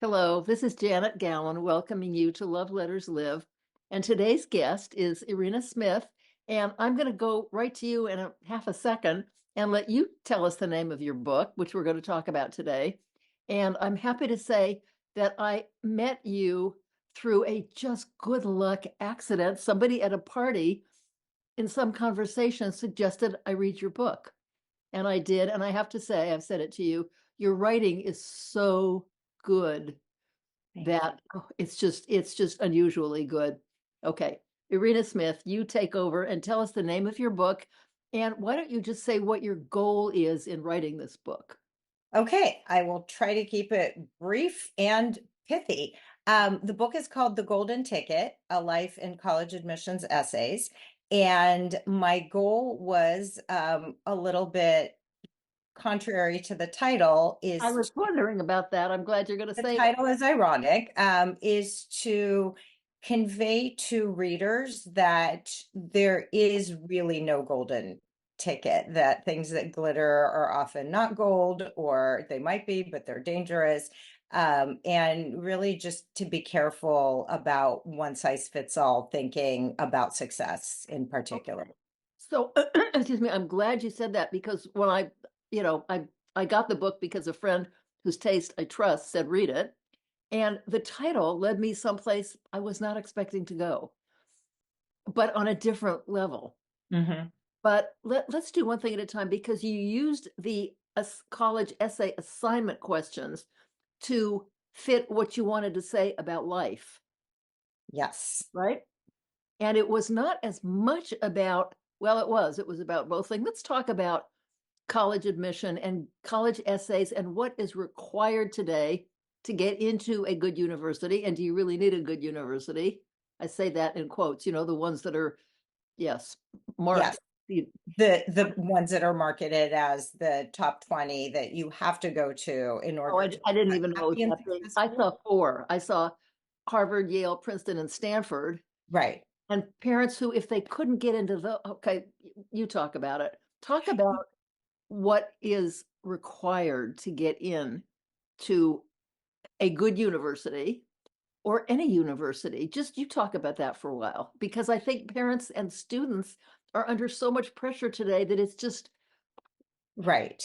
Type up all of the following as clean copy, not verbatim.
Hello, this is Janet Gowan welcoming you to Love Letters Live. And today's guest is Irena Smith. And I'm going to go right to you in half a second and let you tell us the name of your book, which we're going to talk about today. And I'm happy to say that I met you through a just good luck accident. Somebody at a party in some conversation suggested I read your book. And I did. And I have to say, I've said it to you, your writing is so good Thank you. that it's just unusually good. Okay, Irena Smith, you take over and tell us the name of your book. And why don't you just say what your goal is in writing this book? Okay, I will try to keep it brief and pithy. The book is called The Golden Ticket: A Life in College Admissions Essays. And my goal was a little bit contrary to the title, I was wondering about that. I'm glad you're going to the say that. title is ironic, is to convey to readers that there is really no golden ticket, that things that glitter are often not gold, or they might be, but they're dangerous. And really just to be careful about one size fits all thinking about success in particular. Okay. So, excuse me, I'm glad you said that because when I got the book because a friend whose taste I trust said read it, and the title led me someplace I was not expecting to go, but on a different level. Mhm. But let's do one thing at a time because you used the college essay assignment questions to fit what you wanted to say about life, Yes. right? And it was not as much about, well, it was about both things. Let's talk about college admission and college essays and what is required today to get into a good university. And do you really need a good university? I say that in quotes, the ones that are, yes, marked. Yes. The ones that are marketed as the top 20 that you have to go to in Oh, order I, to I be didn't even know it was happy and that big. I successful. saw four. I saw Harvard, Yale, Princeton, and Stanford. Right. And parents who, if they couldn't get into okay, you talk about it. Talk about what is required to get in to a good university or any university. Just you talk about that for a while, because I think parents and students are under so much pressure today that it's just, Right.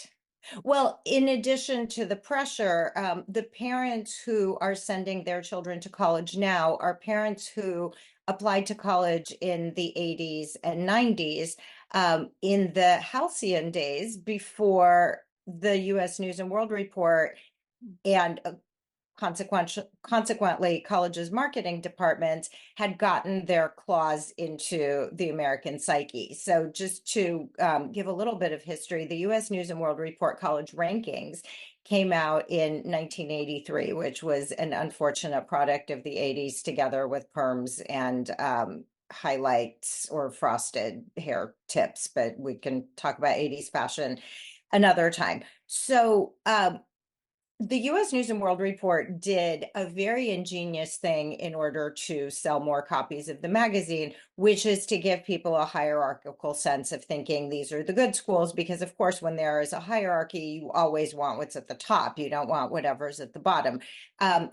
Well, in addition to the pressure, the parents who are sending their children to college now are parents who applied to college in the 80s and 90s, in the halcyon days before the US News and World Report and consequently, colleges' marketing departments had gotten their claws into the American psyche. So, just to give a little bit of history, the US News and World Report college rankings came out in 1983, which was an unfortunate product of the 80s, together with perms and highlights or frosted hair tips. But we can talk about 80s fashion another time. So, the US News and World Report did a very ingenious thing in order to sell more copies of the magazine, which is to give people a hierarchical sense of thinking these are the good schools. Because, of course, when there is a hierarchy, you always want what's at the top. You don't want whatever's at the bottom.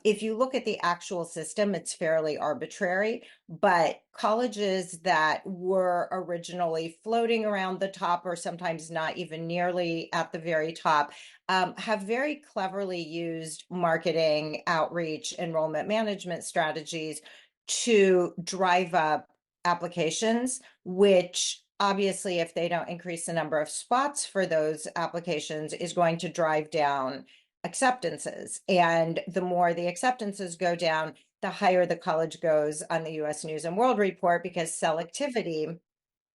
If you look at the actual system, it's fairly arbitrary, but colleges that were originally floating around the top, or sometimes not even nearly at the very top, have very cleverly used marketing, outreach, enrollment management strategies to drive up applications, which obviously, if they don't increase the number of spots for those applications, is going to drive down acceptances. And the more the acceptances go down, the higher the college goes on the US News and World Report, because selectivity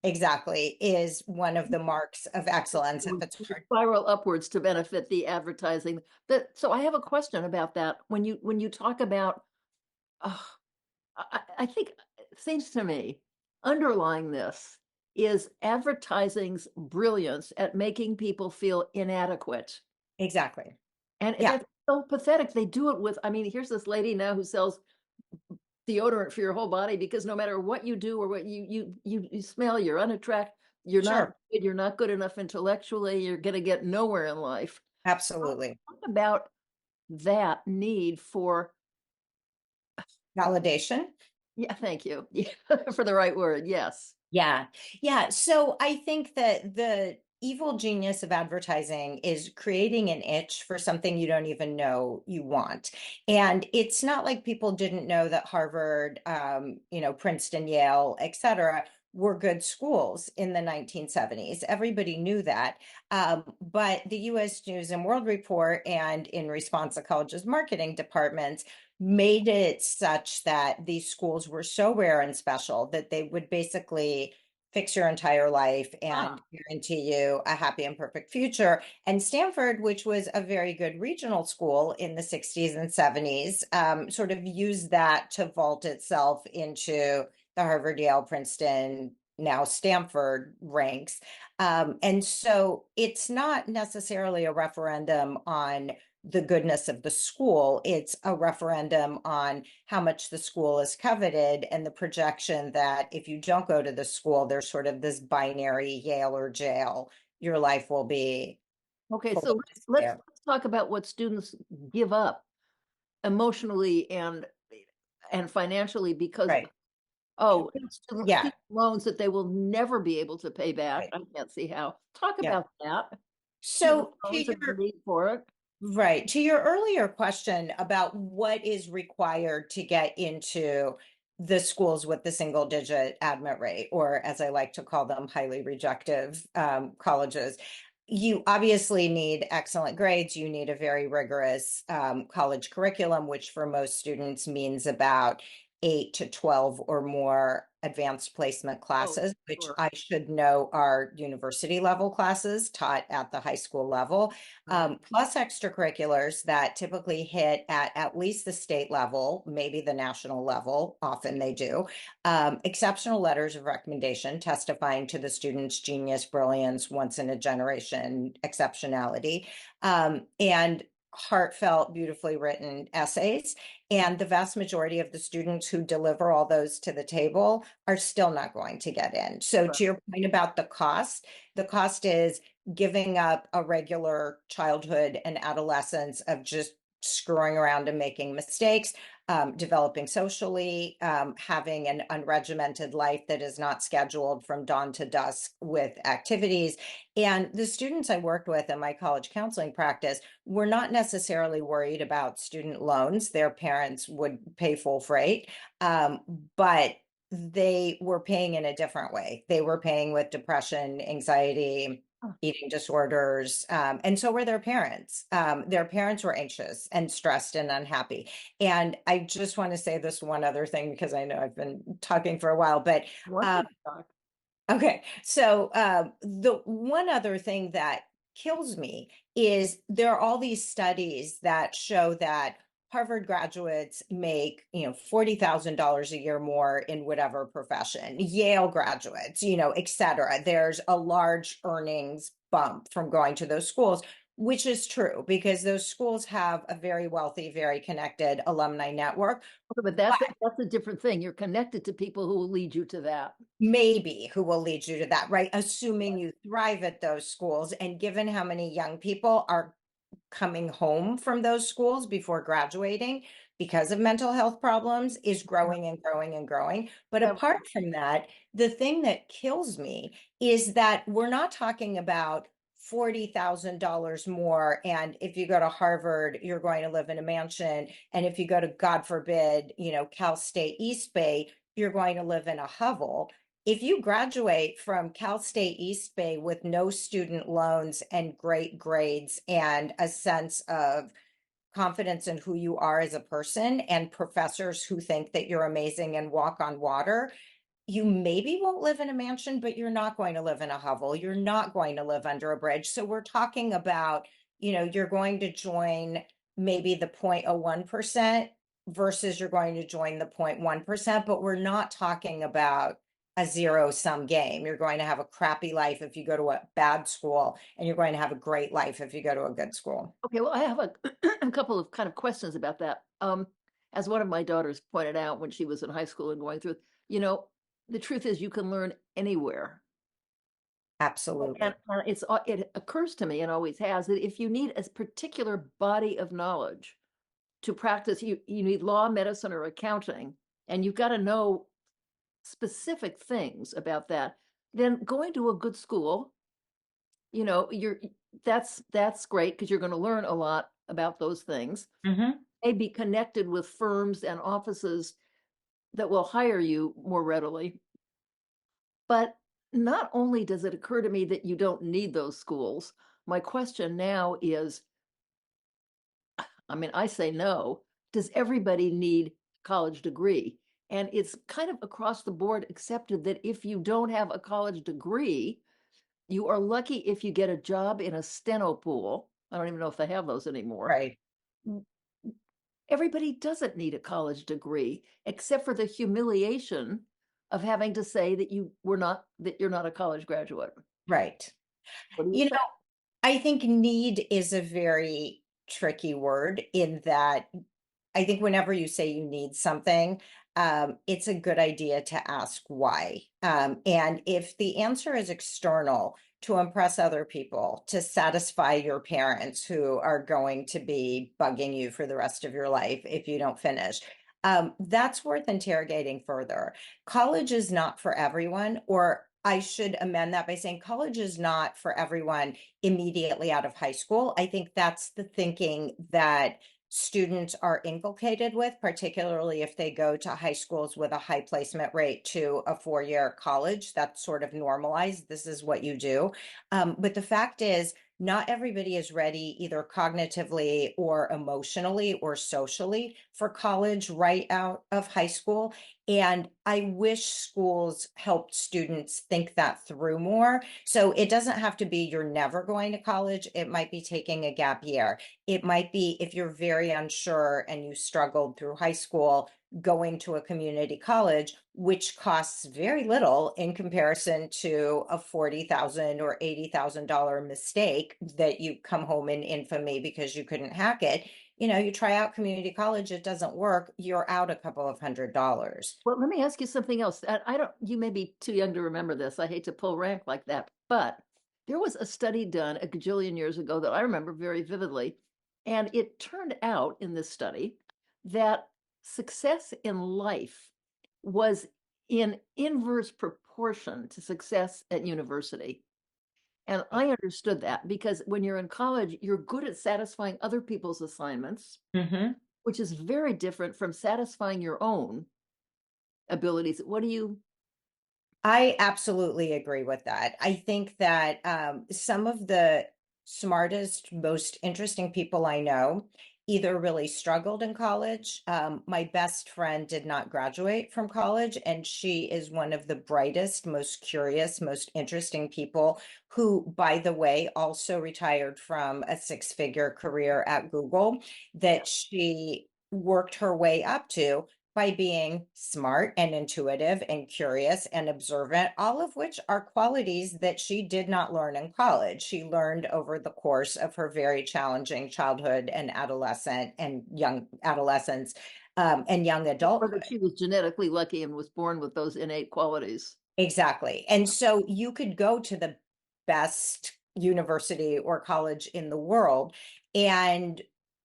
exactly is one of the marks of excellence if it's hard. spiral upwards to benefit the advertising. So I have a question about that. When you talk about, oh, I think it seems to me underlying this is advertising's brilliance at making people feel inadequate. Exactly. And Yeah. that's so pathetic. They do it with, I mean, here's this lady now who sells deodorant for your whole body because no matter what you do or what you smell, you're unattractive, you're not Sure. good, you're not good enough intellectually, you're going to get nowhere in life. Absolutely. Talk about that need for, Validation. yeah, thank you. Yeah, for the right word. Yes. Yeah. Yeah. So I think that the evil genius of advertising is creating an itch for something you don't even know you want. And it's not like people didn't know that Harvard, Princeton, Yale, et cetera, were good schools in the 1970s. Everybody knew that. But the US News and World Report, and in response, the college's marketing departments made it such that these schools were so rare and special that they would basically fix your entire life Ah, and guarantee you a happy and perfect future. And Stanford, which was a very good regional school in the 60s and 70s, sort of used that to vault itself into the Harvard, Yale, Princeton, now Stanford ranks. And so it's not necessarily a referendum on the goodness of the school. It's a referendum on how much the school is coveted and the projection that if you don't go to the school, there's sort of this binary Yale or jail. Your life will be okay. full So of despair. let's talk about what students give up emotionally and financially because, Right. oh, Well, student yeah. loans that they will never be able to pay back. Right. I can't see how. Talk Yeah. about that. Student So to loans and the your need for it. Right. To your earlier question about what is required to get into the schools with the single digit admit rate, or as I like to call them, highly rejective colleges, you obviously need excellent grades. You need a very rigorous college curriculum, which for most students means about 8 to 12 or more advanced placement Oh, classes, which sure. I should know are university level classes taught at the high school level, Right. plus extracurriculars that typically hit at least the state level, maybe the national level, often they do. Exceptional letters of recommendation testifying to the student's genius, brilliance, once in a generation exceptionality, and heartfelt, beautifully written essays. And the vast majority of the students who deliver all those to the table are still not going to get in. So, Right. to your point about the cost is giving up a regular childhood and adolescence of just screwing around and making mistakes, developing socially, having an unregimented life that is not scheduled from dawn to dusk with activities. And the students I worked with in my college counseling practice were not necessarily worried about student loans. Their parents would pay full freight, but they were paying in a different way. They were paying with depression, anxiety, Huh. eating disorders, and so were their parents. Their parents were anxious and stressed and unhappy. And I just want to say this one other thing because I know I've been talking for a while, but um, Wonderful talk. okay. So the one other thing that kills me is there are all these studies that show that Harvard graduates make, $40,000 a year more in whatever profession, Yale graduates, et cetera. There's a large earnings bump from going to those schools, which is true because those schools have a very wealthy, very connected alumni network. Okay, but that's a different thing. You're connected to people who will lead you to that. Maybe who will lead you to that, right? Assuming you thrive at those schools. And given how many young people are coming home from those schools before graduating because of mental health problems is Yeah. growing and growing and growing. But Yeah. apart from that, the thing that kills me is that we're not talking about $40,000 more. And if you go to Harvard, you're going to live in a mansion. And if you go to, God forbid, Cal State East Bay, you're going to live in a hovel. If you graduate from Cal State East Bay with no student loans and great grades and a sense of confidence in who you are as a person and professors who think that you're amazing and walk on water, you maybe won't live in a mansion, but you're not going to live in a hovel. You're not going to live under a bridge. So we're talking about, you're going to join maybe the 0.01% versus you're going to join the 0.1%, but we're not talking about a zero sum game. You're going to have a crappy life if you go to a bad school, and you're going to have a great life if you go to a good school. Okay, well, I have a, a couple of kind of questions about that. As one of my daughters pointed out when she was in high school and going through, you know, the truth is you can learn anywhere. And Absolutely. it occurs to me and always has that if you need a particular body of knowledge, to practice, you need law, medicine, or accounting, and you've got to know specific things about that, then going to a good school, you're that's great because you're going to learn a lot about those things. Hmm. Be connected with firms and offices that will hire you more readily. But not only does it occur to me that you don't need those schools, my question now is, I mean, I say no. Does everybody need college degree? And it's kind of across the board accepted that if you don't have a college degree, you are lucky if you get a job in a steno pool. I don't even know if they have those anymore. Right. Everybody doesn't need a college degree, except for the humiliation of having to say that you're not a college graduate. Right. What do you You think? know, I think need is a very tricky word in that I think whenever you say you need something, it's a good idea to ask why. And if the answer is external, to impress other people, to satisfy your parents who are going to be bugging you for the rest of your life if you don't finish, that's worth interrogating further. College is not for everyone, or I should amend that by saying college is not for everyone immediately out of high school. I think that's the thinking that students are inculcated with, particularly if they go to high schools with a high placement rate to a 4-year college. That's sort of normalized. This is what you do. But the fact is, not everybody is ready either cognitively or emotionally or socially for college right out of high school. And I wish schools helped students think that through more. So it doesn't have to be you're never going to college. It might be taking a gap year. It might be if you're very unsure and you struggled through high school, going to a community college, which costs very little in comparison to a $40,000 or $80,000 mistake that you come home in infamy because you couldn't hack it. You try out community college, it doesn't work, you're out a couple of $100s. Well, let me ask you something else. I don't, you may be too young to remember this. I hate to pull rank like that, but there was a study done a gajillion years ago that I remember very vividly. And it turned out in this study that success in life was in inverse proportion to success at university. And I understood that because when you're in college, you're good at satisfying other people's assignments, Mhm. which is very different from satisfying your own abilities. What do you? I absolutely agree with that. I think that some of the smartest, most interesting people I know either really struggled in college. My best friend did not graduate from college, and she is one of the brightest, most curious, most interesting people who, by the way, also retired from a six-figure career at Google that she worked her way up to by being smart and intuitive and curious and observant, all of which are qualities that she did not learn in college. She learned over the course of her very challenging childhood and adolescent and young adolescence and young Or adulthood. that she was genetically lucky and was born with those innate qualities. Exactly. And so you could go to the best university or college in the world, and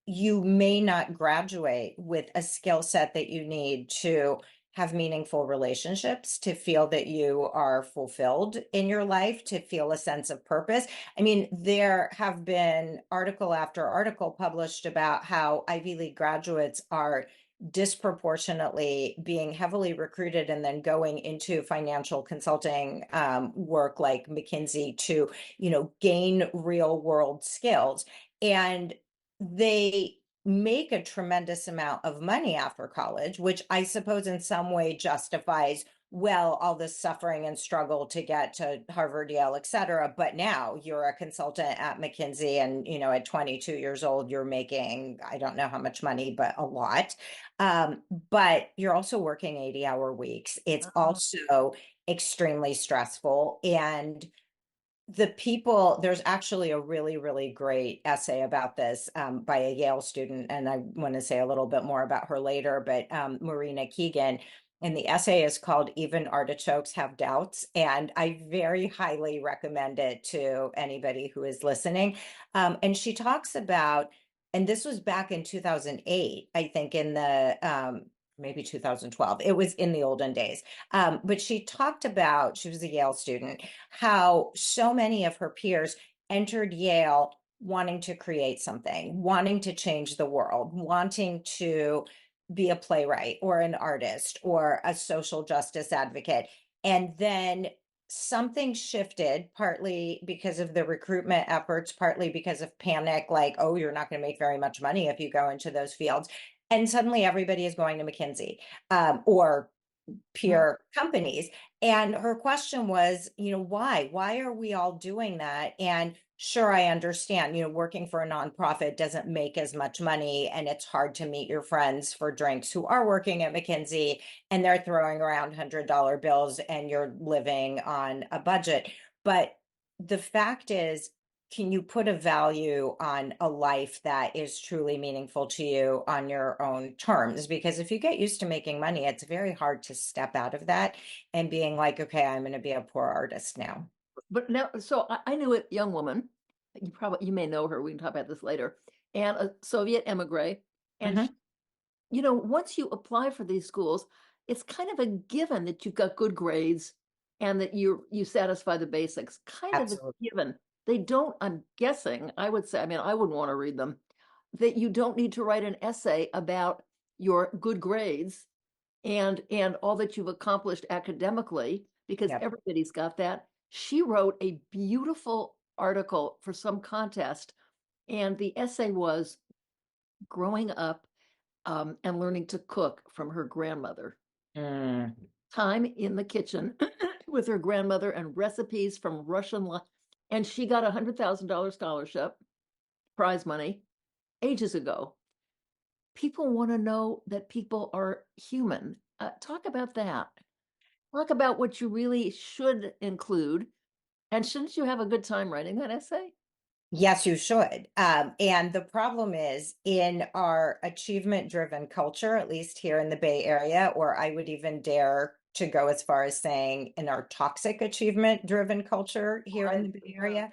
you may not graduate with a skill set that you need to have meaningful relationships, to feel that you are fulfilled in your life, to feel a sense of purpose. I mean, there have been article after article published about how Ivy League graduates are disproportionately being heavily recruited and then going into financial consulting work like McKinsey to, gain real world skills. And they make a tremendous amount of money after college, which I suppose in some way justifies well all this suffering and struggle to get to Harvard, Yale, et cetera. But now you're a consultant at McKinsey, and at 22 years old, you're making, I don't know how much money, but a lot. But you're also working 80-hour weeks. It's Uh-uh. also extremely stressful. And there's actually a really, really great essay about this by a Yale student. And I want to say a little bit more about her later, but Marina Keegan. And the essay is called Even Artichokes Have Doubts. And I very highly recommend it to anybody who is listening. And she talks about and this was back in 2008, I think, in the maybe 2012. It was in the olden days. But she talked about, she was a Yale student, how so many of her peers entered Yale wanting to create something, wanting to change the world, wanting to be a playwright or an artist or a social justice advocate. And then something shifted, partly because of the recruitment efforts, partly because of panic, like, oh, you're not going to make very much money if you go into those fields. And suddenly everybody is going to McKinsey, or Mhm. peer companies. And her question was, why? Why are we all doing that? And sure, I understand, working for a nonprofit doesn't make as much money, and it's hard to meet your friends for drinks who are working at McKinsey and they're throwing around $100 bills and you're living on a budget. But the fact is, can you put a value on a life that is truly meaningful to you on your own terms? Because if you get used to making money, it's very hard to step out of that and being like, okay, I'm going to be a poor artist now. But now, so I knew a young woman. You may know her. We can talk about this later. And a Soviet emigre, and Hmm. once you apply for these schools, it's kind of a given that you've got good grades and that you satisfy the basics. Kind of a Absolutely. given. They don't, I'm guessing, I would say, I mean, I wouldn't want to read them, that you don't need to write an essay about your good grades and all that you've accomplished academically, because Yep. everybody's got that. She wrote a beautiful article for some contest, and the essay was growing up and learning to cook from her grandmother. Mm. Time in the kitchen with her grandmother and recipes from and she got $100,000 scholarship, prize money, ages ago. People want to know that people are human. Talk about that. Talk about what you really should include. And shouldn't you have a good time writing that essay? Yes, you should. And the problem is in our achievement driven culture, at least here in the Bay Area, or I would even dare to go as far as saying in our toxic achievement driven culture here in I, the Bay yeah. Area,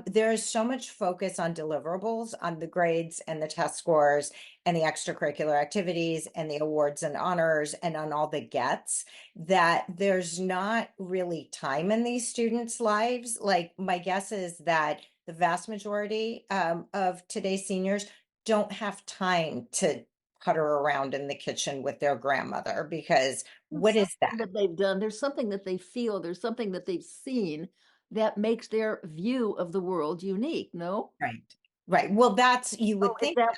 there is so much focus on deliverables, on the grades and the test scores and the extracurricular activities and the awards and honors and on all the gets, that there's not really time in these students' lives. Like, my guess is that the vast majority of today's seniors don't have time to putter around in the kitchen with their grandmother, because There's what is something that? that they've done, there's something that they feel, there's something that they've seen that makes their view of the world unique, no? Right. Right. Well, that's, you Oh, would think that.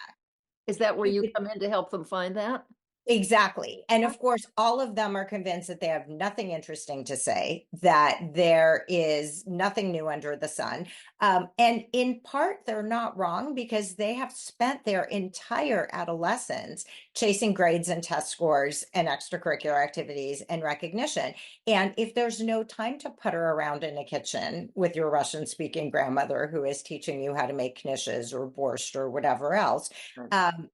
is that where You you would come in to help them find that? Exactly. And of course, all of them are convinced that they have nothing interesting to say, that there is nothing new under the sun. And in part, they're not wrong, because they have spent their entire adolescence chasing grades and test scores and extracurricular activities and recognition. And if there's no time to putter around in a kitchen with your Russian speaking grandmother who is teaching you how to make knishes or borscht or whatever else, Right. um,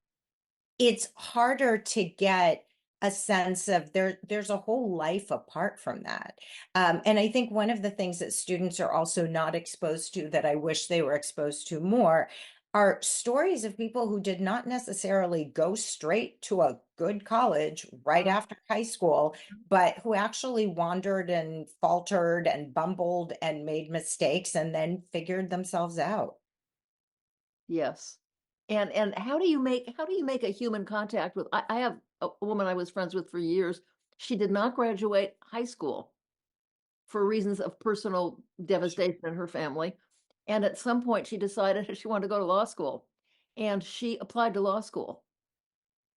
it's harder to get a sense of there's a whole life apart from that. And I think one of the things that students are also not exposed to, that I wish they were exposed to more, are stories of people who did not necessarily go straight to a good college right Mhm. after high school, but who actually wandered and faltered and bumbled and made mistakes and then figured themselves out. Yes. And how do you make a human contact with I have a woman I was friends with for years. She did not graduate high school for reasons of personal devastation in her family. And at some point she decided she wanted to go to law school. And she applied to law school.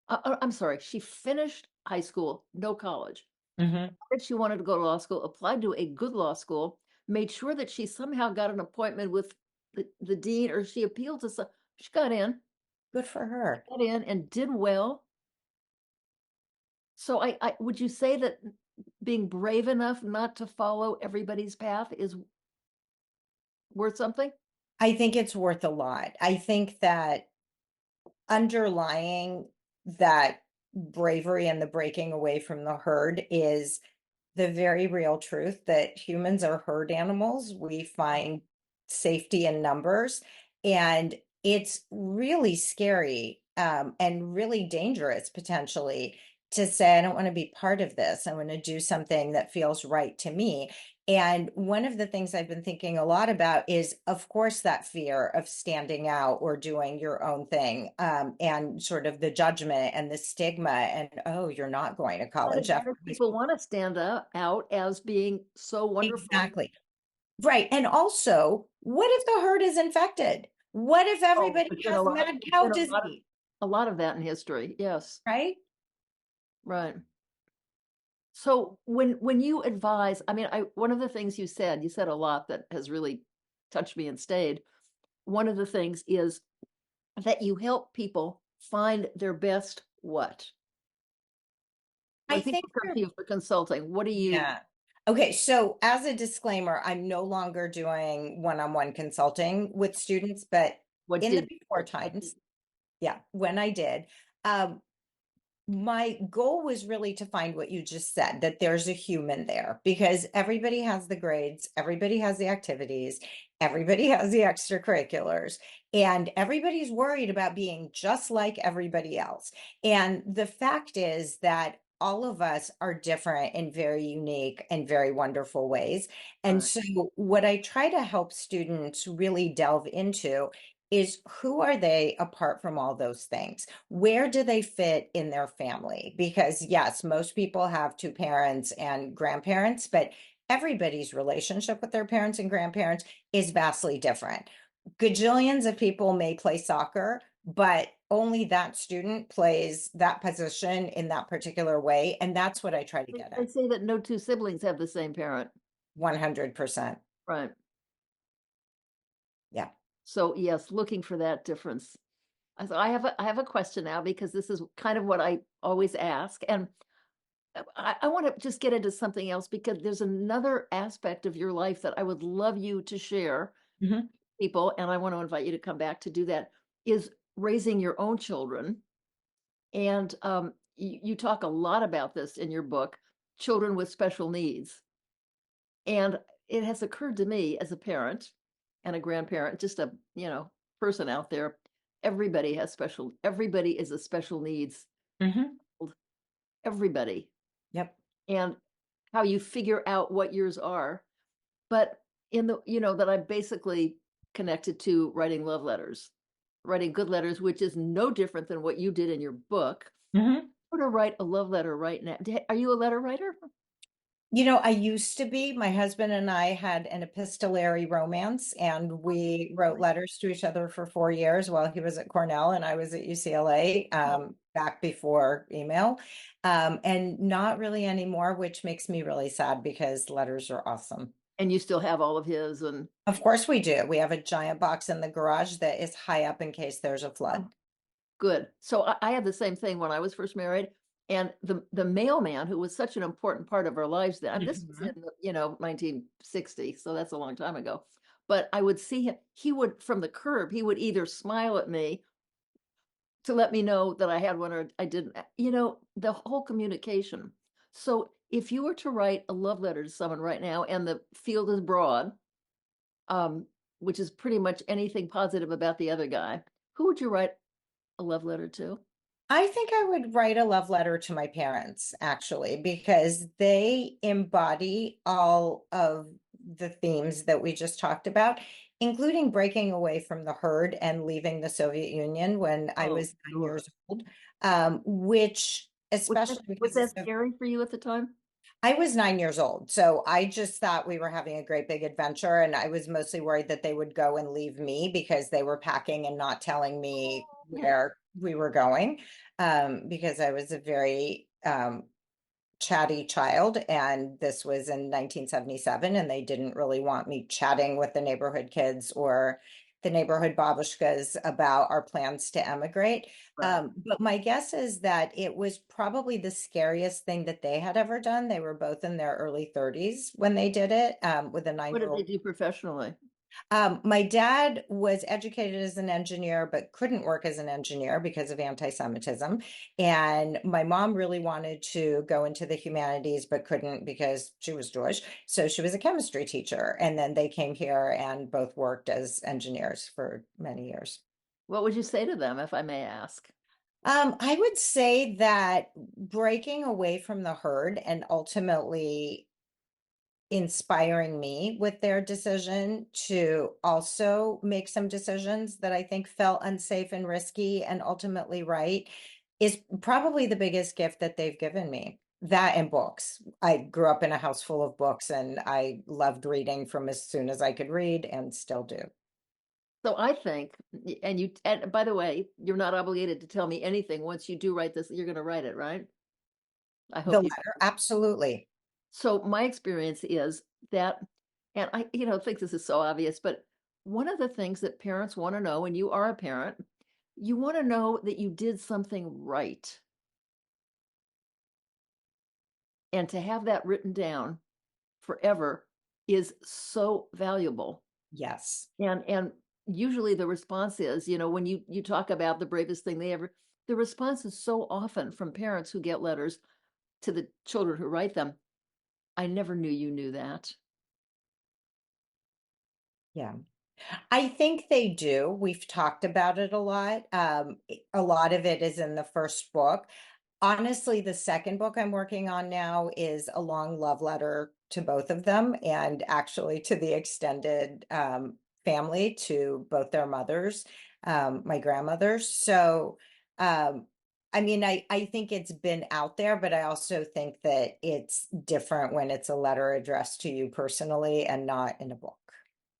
I'm sorry, she finished high school, no college. Mhm. Said she wanted to go to law school, applied to a good law school, made sure that she somehow got an appointment with the dean, or she appealed to some, she Good for her. got in and did well. So I would you say that being brave enough not to follow everybody's path is worth something? I think it's worth a lot. I think that underlying that bravery and the breaking away from the herd is the very real truth that humans are herd animals. We find safety in numbers. And it's really scary and really dangerous potentially to say, I don't want to be part of this. I want to do something that feels right to me. And one of the things I've been thinking a lot about is, of course, that fear of standing out or doing your own thing, and sort of the judgment and the stigma, and oh, you're not going to Right, college what after if high people school. want to stand out as being so wonderful? Exactly. Right. And also, what if the herd is infected? What if Oh, everybody there's been has mad cow disease? a lot of that in history. Yes, Right? right. So when you advise, I mean, I one of the things you said a lot that has really touched me and stayed. One of the things is that you help people find their best what? I When think people come you're, to you for consulting, what do you yeah. Okay, so as a disclaimer, I'm no longer doing one-on-one consulting with students, but what in the did before times, yeah, when I did, um, my goal was really to find what you just said, that there's a human there because everybody has the grades, everybody has the activities, everybody has the extracurriculars, and everybody's worried about being just like everybody else. And the fact is that all of us are different in very unique and very wonderful ways. And right, so, what I try to help students really delve into is, who are they apart from all those things? Where do they fit in their family? Because yes, most people have two parents and grandparents, but everybody's relationship with their parents and grandparents is vastly different. Gajillions of people may play soccer, but only that student plays that position in that particular way. And that's what I try to get they at. say that no two siblings have the same parent. 100%. Right. Yeah. So yes, looking for that difference. So I have a question now because this is kind of what I always ask. And I want to just get into something else because there's another aspect of your life that I would love you to share Mhm. people, and I want to invite you to come back to do that, is raising your own children. And you talk a lot about this in your book, Children with Special Needs. And it has occurred to me as a parent and a grandparent, just a, person out there, everybody is a special needs, Mhm. everybody. Yep. And how you figure out what yours are. But that I'm basically connected to writing love letters, writing good letters, which is no different than what you did in your book. Mhm. I'm to write a love letter right now. Are you a letter writer? I used to be. My husband and I had an epistolary romance, and we wrote Really? letters to each other for 4 years while he was at Cornell and I was at UCLA, Oh, back before email, and not really anymore, which makes me really sad because letters are awesome. and you still have all of his and Of course, we do. We have a giant box in the garage that is high up in case there's a oh, flood. good. So I had the same thing when I was first married. And the mailman who was such an important part of our lives then, and this was Mhm. in 1960, so that's a long time ago. But I would see him, he would from the curb, he would either smile at me to let me know that I had one or I didn't, the whole communication. So if you were to write a love letter to someone right now and the field is broad, um, which is pretty much anything positive about the other guy, who would you write a love letter to? I think I would write a love letter to my parents, actually, because they embody all of the themes that we just talked about, including breaking away from the herd and leaving the Soviet Union when I Oh, was 9 years sure. old, which, especially Was because that scary for you at the time? I was 9 years old. So I just thought we were having a great big adventure. And I was mostly worried that they would go and leave me because they were packing and not telling me Yeah. where we were going. Because I was a very chatty child. And this was in 1977. And they didn't really want me chatting with the neighborhood kids or the neighborhood babushkas about our plans to emigrate. Right. But my guess is that it was probably the scariest thing that they had ever done. They were both in their early 30s when they did it, with a nine What year did they old. do professionally? My dad was educated as an engineer, but couldn't work as an engineer because of anti-Semitism. And my mom really wanted to go into the humanities, but couldn't because she was Jewish. So she was a chemistry teacher. And then they came here and both worked as engineers for many years. What would you say to them, if I may ask? I would say that breaking away from the herd and ultimately inspiring me with their decision to also make some decisions that I think felt unsafe and risky and ultimately right is probably the biggest gift that they've given me. That and books. I grew up in a house full of books and I loved reading from as soon as I could read and still do. So I think, and by the way, you're not obligated to tell me anything. Once you do write this, you're going to write it, right? I The hope you. letter, absolutely. So my experience is that, and I think this is so obvious, but one of the things that parents want to know, and you are a parent, you want to know that you did something right. And to have that written down forever is so valuable. Yes. And usually the response is, when you talk about the bravest thing they ever, the response is so often from parents who get letters to the children who write them, I never knew you knew that. Yeah. I think they do. We've talked about it a lot. A lot of it is in the first book. Honestly, the second book I'm working on now is a long love letter to both of them and actually to the extended family, to both their mothers, my grandmothers. So, I mean, I think it's been out there, but I also think that it's different when it's a letter addressed to you personally and not in a book.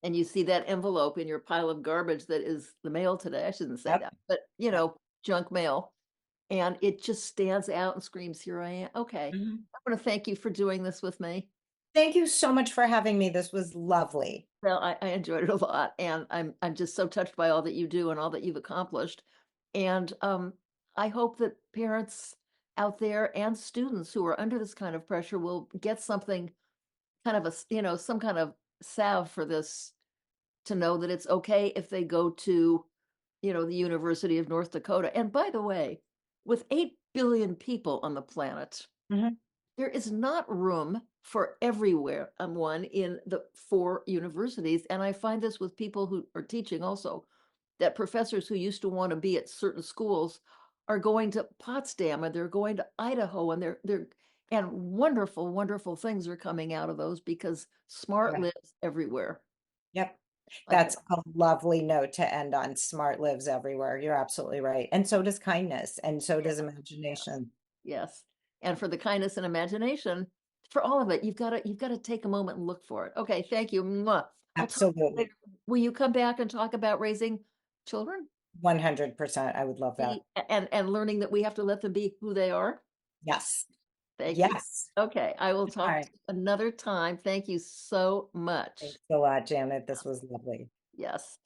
And you see that envelope in your pile of garbage that is the mail today. I shouldn't say Yep. that, but Yep. junk mail. And it just stands out and screams, here I am. Okay. Mhm. I want to thank you for doing this with me. Thank you so much for having me. This was lovely. Well, I enjoyed it a lot, and I'm just so touched by all that you do and all that you've accomplished. And I hope that parents out there and students who are under this kind of pressure will get something kind of some kind of salve for this, to know that it's okay if they go to, the University of North Dakota. And by the way, with 8 billion people on the planet, Mhm. there is not room for everywhere one in the 4 universities. And I find this with people who are teaching also, that professors who used to want to be at certain schools are going to Potsdam, and they're going to Idaho, and and wonderful, wonderful things are coming out of those because smart Yeah. lives everywhere. Yep. Okay. That's a lovely note to end on. Smart lives everywhere. You're absolutely right. And so does kindness, and so Yeah. does Yeah. imagination. Yes. And for the kindness and imagination, for all of it, you've got to take a moment and look for it. Okay, thank you. Mwah. I'll talk to you later. Absolutely. Will you come back and talk about raising children? 100%. I would love that. And learning that we have to let them be who they are? Yes. Thank you. Yes. Okay, I will All talk to right. you another time. Thank you so much. Thanks a lot, Janet. This was lovely. Yes.